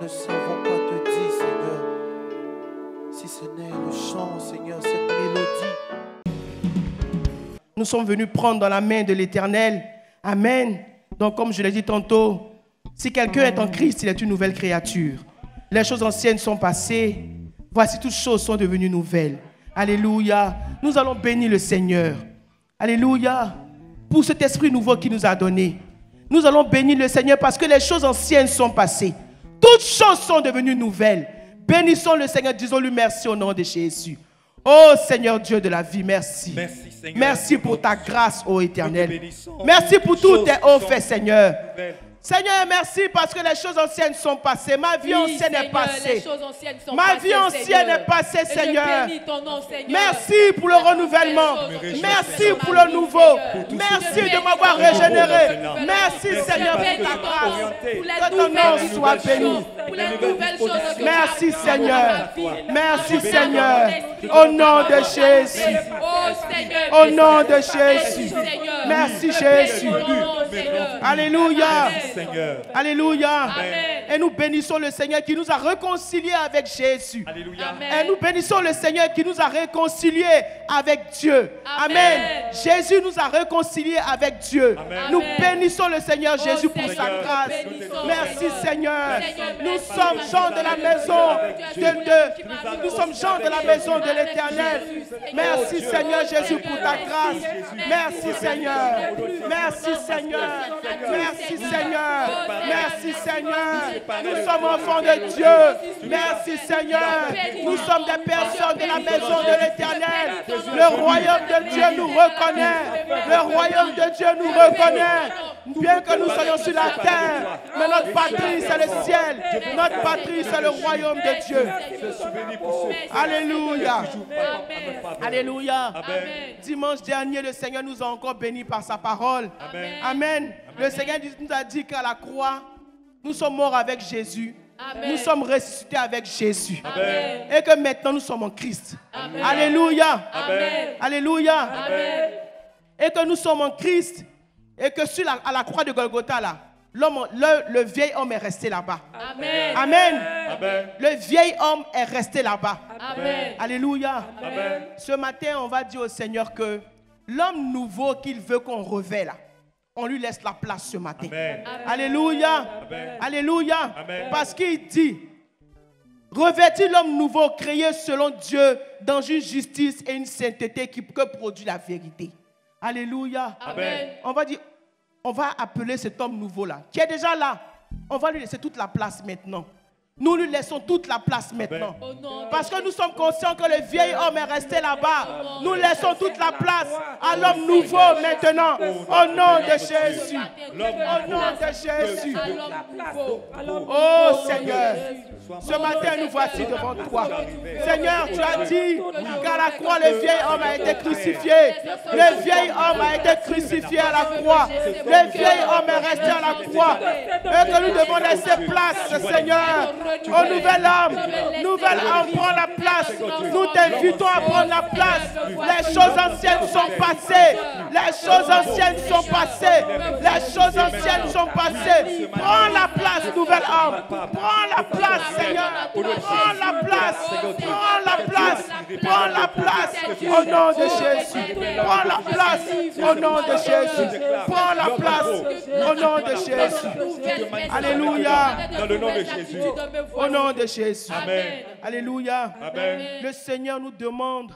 ne savons quoi te dire, Seigneur. Si ce n'est le chant, Seigneur, cette mélodie. Nous sommes venus prendre dans la main de l'Éternel. Amen. Donc, comme je l'ai dit tantôt, si quelqu'un est en Christ, il est une nouvelle créature. Les choses anciennes sont passées. Voici, toutes choses sont devenues nouvelles. Alléluia. Nous allons bénir le Seigneur. Alléluia. Pour cet esprit nouveau qu'il nous a donné. Nous allons bénir le Seigneur parce que les choses anciennes sont passées. Toutes choses sont devenues nouvelles. Bénissons le Seigneur. Disons-lui merci au nom de Jésus. Oh Seigneur Dieu de la vie, merci. Merci, Seigneur. Merci pour ta grâce, ô Éternel. Merci pour tous tes hauts faits, Seigneur. Seigneur, merci parce que les choses anciennes sont passées. Ma vie ancienne est passée. Ma vie ancienne est passée, Seigneur. Merci pour le renouvellement. Merci pour le nouveau. Merci de m'avoir régénéré. Merci, Seigneur, pour ta grâce. Que ton nom soit béni. Merci, Seigneur. Merci, Seigneur. Au nom de Jésus. Au nom de Jésus. Merci, Jésus. Alléluia. Seigneur. Alléluia. Amen. Et nous bénissons le Seigneur qui nous a réconciliés avec Jésus. Alléluia. Et nous bénissons le Seigneur qui nous a réconciliés avec Dieu. Amen. Jésus nous a réconciliés avec Dieu. Amen. Nous bénissons le Seigneur Jésus pour sa grâce. Merci Seigneur. Nous sommes gens de la maison nous sommes gens de la maison de l'Éternel. Merci Seigneur Jésus pour ta grâce. Merci Seigneur. Merci Seigneur. Merci Seigneur. Merci Seigneur. Nous sommes enfants de Dieu. Merci Seigneur. Nous sommes des personnes de la maison de l'Éternel. Le royaume de Dieu nous reconnaît. Le royaume de Dieu nous reconnaît. Bien que nous soyons sur la terre, mais notre patrie c'est le ciel. Notre patrie c'est le royaume de Dieu. Alléluia. Alléluia. Dimanche dernier, le Seigneur nous a encore bénis par sa parole. Amen. Le Seigneur nous a dit qu'à la croix, nous sommes morts avec Jésus. Amen. Nous sommes ressuscités avec Jésus. Amen. Et que maintenant nous sommes en Christ. Amen. Alléluia. Amen. Alléluia. Amen. Et que nous sommes en Christ. Et que à la croix de Golgotha, là, le vieil homme est resté là-bas. Amen. Amen. Amen. Le vieil homme est resté là-bas. Amen. Alléluia. Amen. Ce matin, on va dire au Seigneur que l'homme nouveau qu'il veut qu'on révèle, on lui laisse la place ce matin. Amen. Alléluia. Amen. Alléluia. Amen. Parce qu'il dit, revêtir l'homme nouveau créé selon Dieu dans une justice et une sainteté qui produit la vérité. Alléluia. Amen. On va appeler cet homme nouveau-là, qui est déjà là. On va lui laisser toute la place maintenant. Nous lui laissons toute la place maintenant. Parce que nous sommes conscients que le vieil homme est resté là-bas. Nous laissons toute la place à l'homme nouveau maintenant. Au nom de Jésus. Au nom de Jésus. Oh Seigneur. Ce matin, nous voici devant toi. Seigneur, tu as dit qu'à la croix, le vieil homme a été crucifié. Le vieil homme a été crucifié à la croix. Le vieil homme est resté à la croix. Et que nous devons laisser place, Seigneur, au nouvel homme prend la place. Nous t'invitons à prendre la place. Les choses anciennes sont passées. Les choses anciennes sont passées. Les choses anciennes sont passées. Prends la place, nouvel homme. Prends la place, Seigneur. Prends la place. Prends la place. Prends la place. Au nom de Jésus. Prends la place. Au nom de Jésus. Prends la place. Au nom de Jésus. Alléluia. Dans le nom de Jésus. Au nom de Jésus. Amen. Alléluia. Amen. Le Seigneur nous demande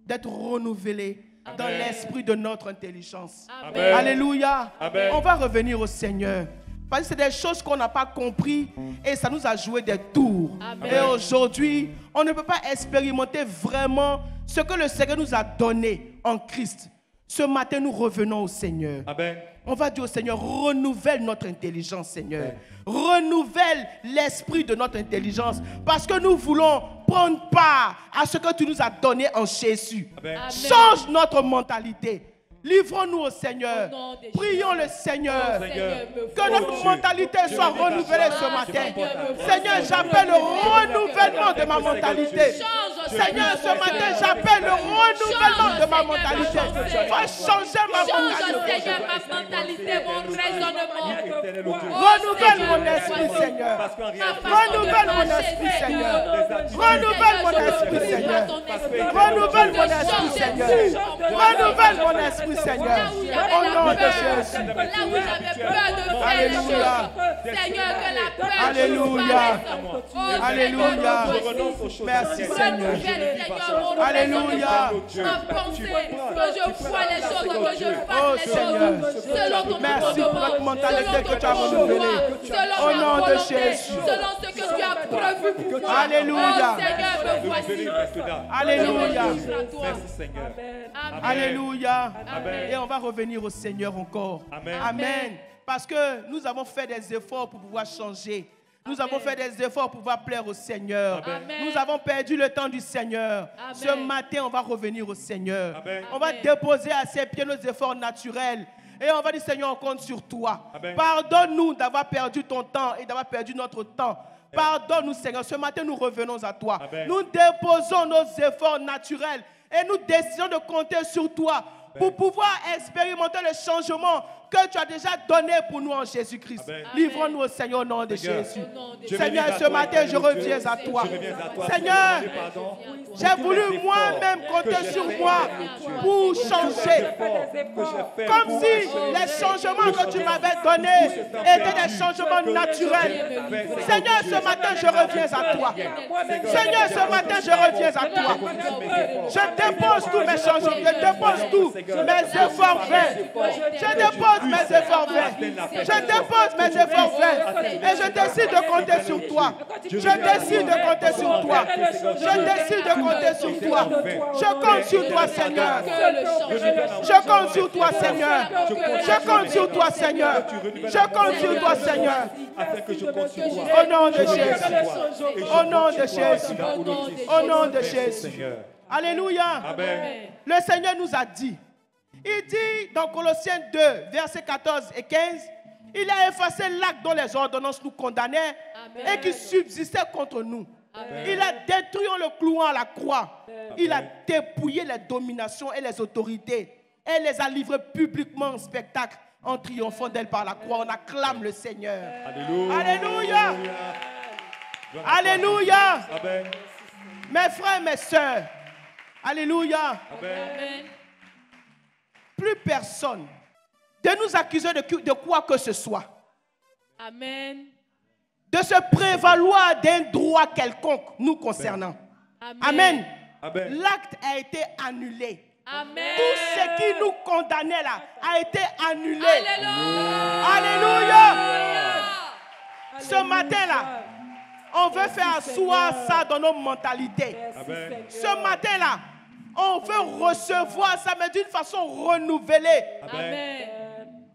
d'être renouvelés dans l'esprit de notre intelligence. Amen. Alléluia. Amen. On va revenir au Seigneur. Parce que c'est des choses qu'on n'a pas compris et ça nous a joué des tours. Amen. Et aujourd'hui, on ne peut pas expérimenter vraiment ce que le Seigneur nous a donné en Christ. Ce matin, nous revenons au Seigneur. Amen. On va dire au Seigneur, renouvelle notre intelligence, Seigneur. Amen. Renouvelle l'esprit de notre intelligence. Parce que nous voulons prendre part à ce que tu nous as donné en Jésus. Amen. Change notre mentalité. Livrons-nous au Seigneur. Prions le Seigneur. Que notre mentalité soit renouvelée ce matin. Seigneur, j'appelle le renouvellement de ma mentalité. Seigneur, ce matin, j'appelle le renouvellement de ma mentalité. Va changer ma mentalité. Seigneur, ma mentalité, mon raisonnement. Renouvelle mon esprit, Seigneur. Renouvelle mon esprit, Seigneur. Renouvelle mon esprit, Seigneur. Renouvelle mon esprit, Seigneur. Renouvelle mon esprit, Seigneur. Au nom de Jésus. Là où j'avais peur de faire les choses. Seigneur, que la peur Alléluia. disparaisse. Alléluia. Merci, Seigneur. Alléluia. Ma pensée, que je vois les choses, que je fasse les Seigneur. choses selon ton Merci pour notre mentalité que tu as renouvelée. Au nom de Jésus. selon ce que tu as prévu pour moi. Alléluia. Oh Seigneur, me voici. Alléluia. Merci Seigneur. Amen. Alléluia. Amen. Et on va revenir au Seigneur encore. Amen. Amen. Parce que nous avons fait des efforts pour pouvoir changer. Nous avons fait des efforts pour pouvoir plaire au Seigneur. Amen. Nous avons perdu le temps du Seigneur. Amen. Ce matin, on va revenir au Seigneur. Amen. On va Amen. déposer à ses pieds nos efforts naturels. Et on va dire, Seigneur, on compte sur toi. Amen. Pardonne-nous d'avoir perdu ton temps et d'avoir perdu notre temps. Pardonne-nous, Seigneur. Ce matin, nous revenons à toi. Amen. Nous déposons nos efforts naturels et nous décidons de compter sur toi pour pouvoir expérimenter le changement que tu as déjà donné pour nous en Jésus-Christ. Amen. Livrons-nous au Seigneur au nom de Seigneur. Jésus. Au nom de Je Seigneur, reviens à ce toi, matin, je éternel reviens Dieu. à toi. Je reviens à toi. Seigneur, Pardon. j'ai voulu moi-même compter sur moi pour changer. Comme si les changements que tu m'avais donnés étaient des changements naturels. Seigneur, ce matin, je reviens à toi. Seigneur, ce matin, je reviens à toi. Je dépose tous mes changements. Je dépose tous mes efforts vains. Je dépose mes efforts vains. Je dépose mes efforts vains. Et je décide de compter sur toi. Je décide de compter sur toi. Je décide de compter sur toi. Je compte sur toi, Seigneur. Je compte sur toi, Seigneur. Je compte sur toi, Seigneur. Je compte sur toi, Seigneur. Afin que je compte sur toi. Au nom de Jésus. Au nom de Jésus. Au nom de Jésus. Seigneur. Alléluia. Amen. Le Seigneur nous a dit. Il dit dans Colossiens 2, versets 14 et 15, il a effacé l'acte dont les ordonnances nous condamnaient et qui subsistait contre nous. Il a détruit en le clouant à la croix. Il a dépouillé les dominations et les autorités et les a livrées publiquement en spectacle en triomphant d'elles par la croix. On acclame le Seigneur. Alléluia. Alléluia. Gloire à toi. Alléluia. Amen. Mes frères, mes sœurs. Alléluia. Amen. Plus personne de nous accuser de quoi que ce soit. Amen. De se prévaloir d'un droit quelconque nous concernant. Amen. Amen. L'acte a été annulé. Amen. Tout ce qui nous condamnait là a été annulé. Alléluia. Alléluia. Ce matin là, on veut faire asseoir ça dans nos mentalités. Amen. Ce matin là, on veut recevoir ça, mais d'une façon renouvelée. Amen.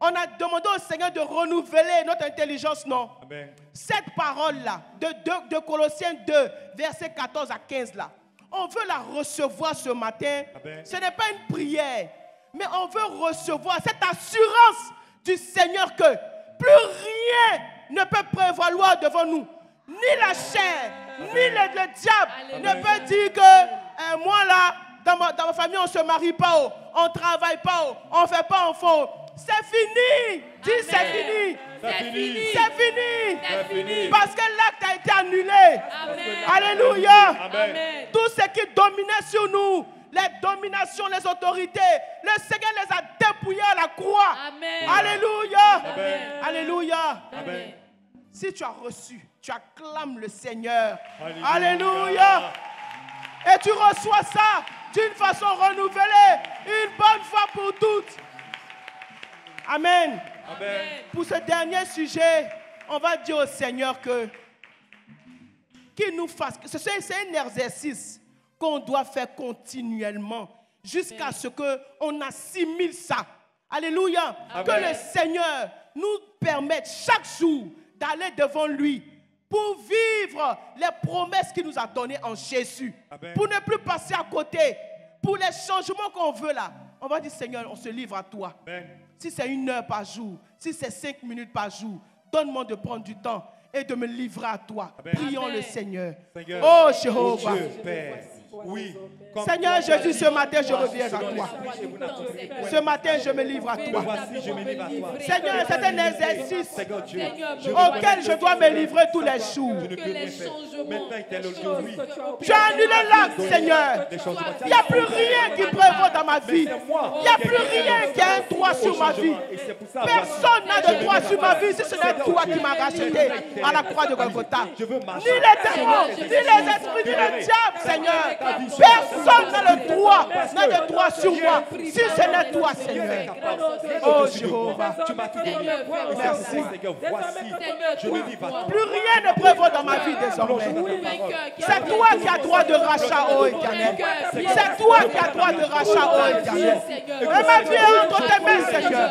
On a demandé au Seigneur de renouveler notre intelligence, non? Amen. Cette parole-là, de Colossiens 2, versets 14 à 15, là, on veut la recevoir ce matin. Amen. Ce n'est pas une prière, mais on veut recevoir cette assurance du Seigneur que plus rien ne peut prévaloir devant nous. Ni la chair, ni le diable Alléluia. ne peut dire que moi là, dans ma famille, on ne se marie pas, oh, on ne travaille pas, oh, on ne fait pas enfant. Oh. C'est fini. Dis c'est fini. C'est fini. C'est fini. C'est fini. Parce que l'acte a été annulé. Amen. Alléluia. Amen. Tout ce qui dominait sur nous, les dominations, les autorités, le Seigneur les a dépouillés à la croix. Amen. Alléluia. Amen. Alléluia. Amen. Si tu as reçu, tu acclames le Seigneur. Alléluia. Alléluia. Et tu reçois ça d'une façon renouvelée, une bonne fois pour toutes. Amen. Amen. Pour ce dernier sujet, on va dire au Seigneur qu'il nous fasse. C'est un exercice qu'on doit faire continuellement jusqu'à ce qu'on assimile ça. Alléluia. Amen. Que le Seigneur nous permette chaque jour d'aller devant lui pour vivre les promesses qu'il nous a données en Jésus. Amen. Pour ne plus passer à côté. Pour les changements qu'on veut là, on va dire Seigneur, on se livre à toi. Amen. Si c'est 1 heure par jour, si c'est 5 minutes par jour, donne-moi de prendre du temps et de me livrer à toi. Amen. Prions Amen. le Seigneur. Seigneur. Oh Jéhovah, Dieu, Père, Oui. Seigneur Jésus, ce matin, je reviens à toi. Ce matin, je me livre à toi. Voici, je me livre à toi. Seigneur, c'est un exercice Seigneur Dieu, auquel je dois me livrer tous les jours. je ne peux rien faire. Maintenant, il est aujourd'hui. Tu as annulé l'acte, Seigneur. Il n'y a plus rien qui prévaut dans ma vie. Il n'y a plus rien qui a un droit sur ma vie. Personne n'a de droit sur ma vie si ce n'est toi qui m'as racheté à la croix de Golgotha. Ni les démons, ni les esprits, ni le diable, Seigneur. Personne n'a de droit sur moi si ce n'est toi, Seigneur. Oh Jéhovah, Tu m'as tout donné. merci. Seigneur, voici, je me livre à toi. Plus rien ne prévaut dans ma vie désormais. C'est toi qui as droit de rachat, ô Éternel. C'est toi qui as droit de rachat, ô Éternel. Et ma vie est entre tes mains, Seigneur.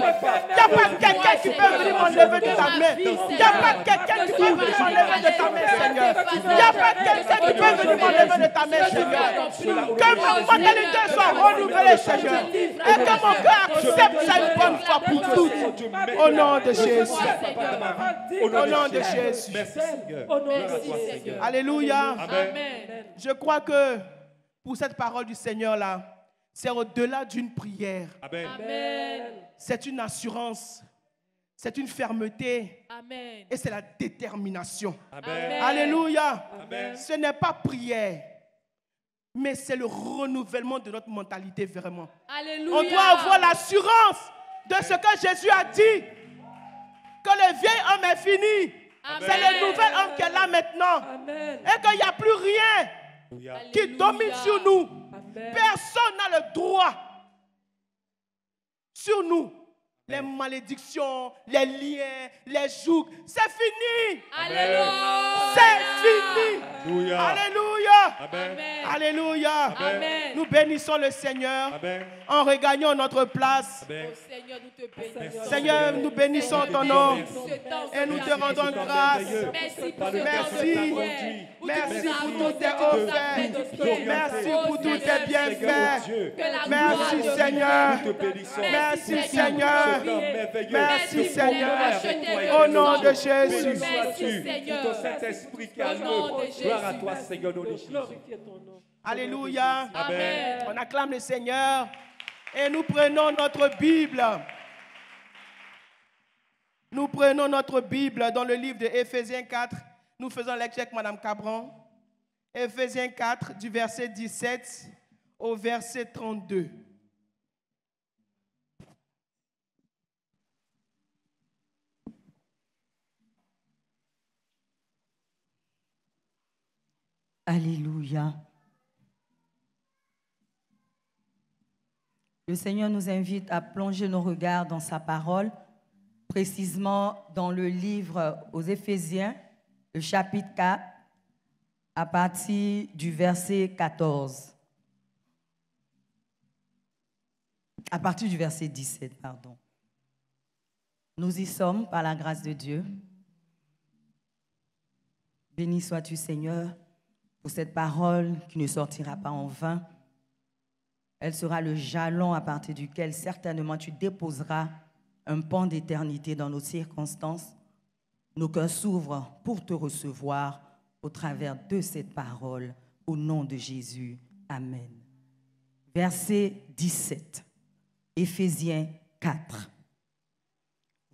Il n'y a pas quelqu'un qui peut venir m'enlever de ta main. Il n'y a pas quelqu'un qui peut venir m'enlever de ta main, Seigneur. Il n'y a pas quelqu'un qui peut venir m'enlever de ta main, Seigneur. Que ma mentalité soit renouvelée, Seigneur. Et que mon cœur accepte ça une bonne fois pour toutes. Au nom de Jésus. Au nom de Jésus. Merci Seigneur. Merci, Seigneur. Alléluia. Amen. Je crois que pour cette parole du Seigneur là, c'est au-delà d'une prière. Amen. Amen. C'est une assurance, c'est une fermeté Amen. et c'est la détermination. Amen. Alléluia. Amen. Ce n'est pas prière, mais c'est le renouvellement de notre mentalité vraiment. Alléluia. On doit avoir l'assurance de ce que Jésus a dit, que le vieil homme est fini. Amen. C'est le nouvel homme qui est là maintenant. Amen. Et qu'il n'y a plus rien Alléluia. qui domine sur nous. Amen. Personne n'a le droit sur nous. Les malédictions, les liens, les jougs, c'est fini. Alléluia. C'est fini. Alléluia. Alléluia. Amen. Alléluia. Amen. Nous bénissons le Seigneur Amen. en regagnant notre place. Amen. Oh Seigneur, nous te bénissons. Seigneur, nous bénissons ton nom et nous te rendons grâce. Merci pour ce Merci. temps de prière. Merci pour tous tes hauts faits. Merci pour tous tes bienfaits. Merci Seigneur. Nous te bénissons. Merci Seigneur. Merveilleux. Merci Seigneur. Seigneur. Au nom de Béni Jésus. sois-tu Seigneur. pour ton Saint-Esprit qui a Au nom de Jésus. gloire à toi, Seigneur, au nom de Jésus. Alléluia. Amen. On acclame le Seigneur et nous prenons notre Bible. Nous prenons notre Bible dans le livre de Éphésiens 4. Nous faisons lecture avec Mme Cabran. Éphésiens 4, du verset 17 au verset 32. Alléluia. Le Seigneur nous invite à plonger nos regards dans sa parole, précisément dans le livre aux Éphésiens, le chapitre 4, à partir du verset 14. À partir du verset 17, pardon. Nous y sommes par la grâce de Dieu. Béni sois-tu, Seigneur, pour cette parole qui ne sortira pas en vain. Elle sera le jalon à partir duquel certainement tu déposeras un pan d'éternité dans nos circonstances. Nos cœurs s'ouvrent pour te recevoir au travers de cette parole. Au nom de Jésus. Amen. Verset 17. Éphésiens 4.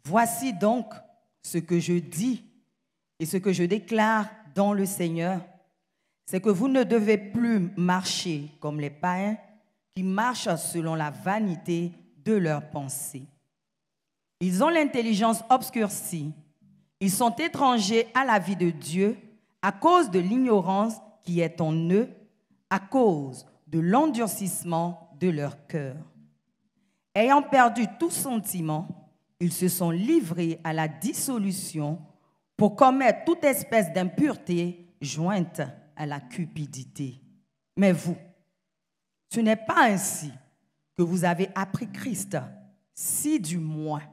Voici donc ce que je dis et ce que je déclare dans le Seigneur, c'est que vous ne devez plus marcher comme les païens qui marchent selon la vanité de leurs pensées. Ils ont l'intelligence obscurcie. Ils sont étrangers à la vie de Dieu à cause de l'ignorance qui est en eux, à cause de l'endurcissement de leur cœur. Ayant perdu tout sentiment, ils se sont livrés à la dissolution pour commettre toute espèce d'impureté jointe à la cupidité. Mais vous, ce n'est pas ainsi que vous avez appris Christ, si du moins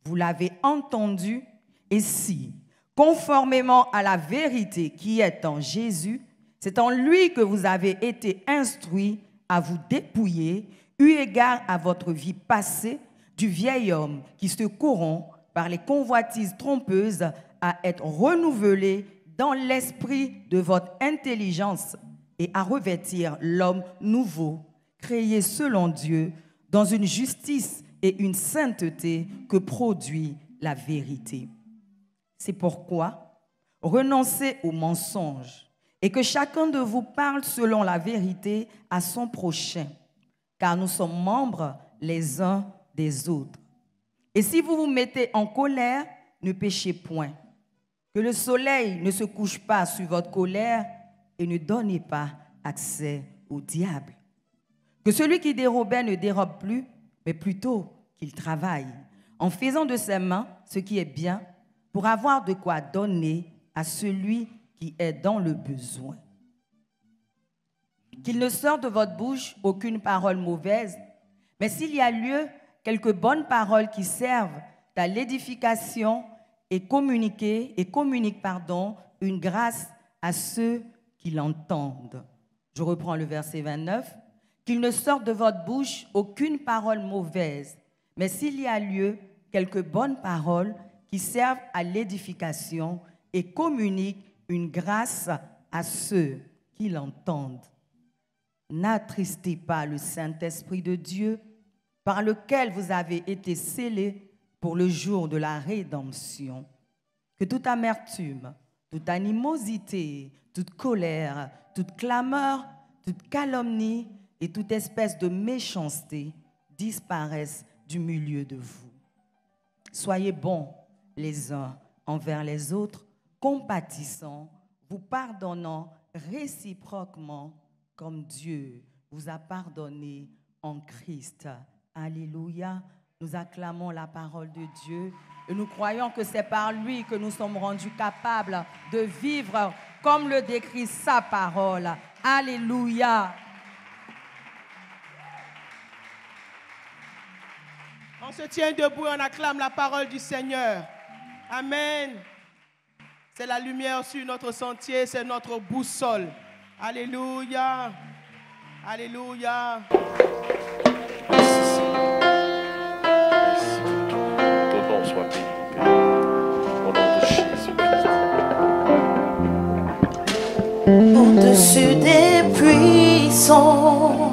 vous l'avez entendu et si, conformément à la vérité qui est en Jésus, c'est en lui que vous avez été instruits à vous dépouiller, eu égard à votre vie passée, du vieil homme qui se corrompt par les convoitises trompeuses à être renouvelé dans l'esprit de votre intelligence et à revêtir l'homme nouveau, créé selon Dieu, dans une justice et une sainteté que produit la vérité. C'est pourquoi renoncez aux mensonges et que chacun de vous parle selon la vérité à son prochain, car nous sommes membres les uns des autres. Et si vous vous mettez en colère, ne péchez point. Que le soleil ne se couche pas sur votre colère et ne donnez pas accès au diable. Que celui qui dérobait ne dérobe plus, mais plutôt qu'il travaille, en faisant de ses mains ce qui est bien, pour avoir de quoi donner à celui qui est dans le besoin. Qu'il ne sorte de votre bouche aucune parole mauvaise, mais s'il y a lieu, quelques bonnes paroles qui servent à l'édification et communiquent une grâce à ceux qui l'entendent. Je reprends le verset 29. Qu'il ne sorte de votre bouche aucune parole mauvaise, mais s'il y a lieu, quelques bonnes paroles qui servent à l'édification et communiquent une grâce à ceux qui l'entendent. N'attristez pas le Saint-Esprit de Dieu, par lequel vous avez été scellés pour le jour de la rédemption. Que toute amertume, toute animosité, toute colère, toute clameur, toute calomnie et toute espèce de méchanceté disparaissent du milieu de vous. Soyez bons les uns envers les autres, compatissants, vous pardonnant réciproquement comme Dieu vous a pardonné en Christ. Alléluia. Nous acclamons la parole de Dieu et nous croyons que c'est par lui que nous sommes rendus capables de vivre comme le décrit sa parole. Alléluia. On se tient debout et on acclame la parole du Seigneur. Amen. C'est la lumière sur notre sentier, c'est notre boussole. Alléluia. Alléluia. Merci. Ton nom soit béni, Père. Au nom de Jésus-Christ. Au-dessus des puissants,